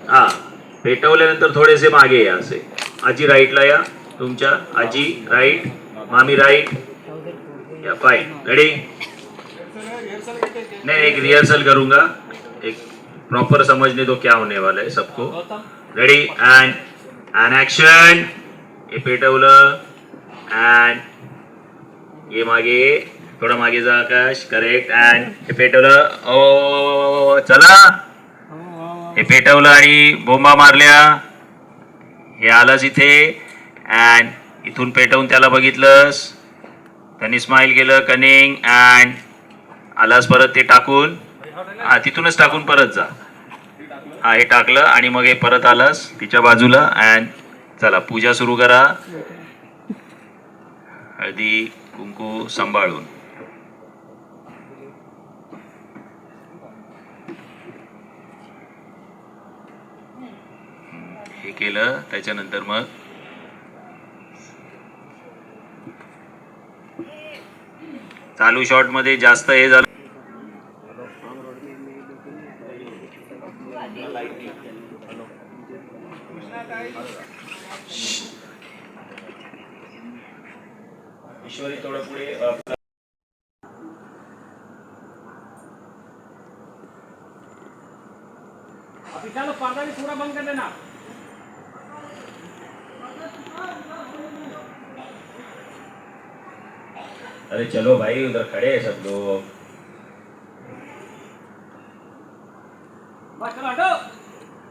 हा, पेटवल्यानंतर थोडेसे मागे या असे. आजी राईटला या, तुमच्या आजी राईट, मामी राईट या. Fine, ready. नहीं, एक रिहर्सल करूंगा, एक प्रॉपर समझने दो क्या होने वाला है सबको. Ready end action. हे पेटवलं एंड ये मागे, थोडं मागे जा आकाश. करेक्ट. एंड हे पेटवलं. ओ चला. हे पेटवलं आणि बोंबा मारल्या. हे आलास इथे अँड इथून पेटवून त्याला बघितलंस, त्यांनी स्माइल केलं. कनिंग अँड आलास परत ते टाकून. हा, तिथूनच टाकून परत जा. हा, हे टाकलं आणि मग हे परत आलास तिच्या बाजूला अँड चला पूजा सुरू करा. हळदी कुंकू सांभाळून. हे केलं त्याच्यानंतर मग चालू शॉट मध्ये जास्त हे झालं. ईश्वरी थोडं पुढे. अभी चलो पर्दा भी पूरा बंद कर देना. अरे चलो भाई, उधर खड़े हैं सब लोग.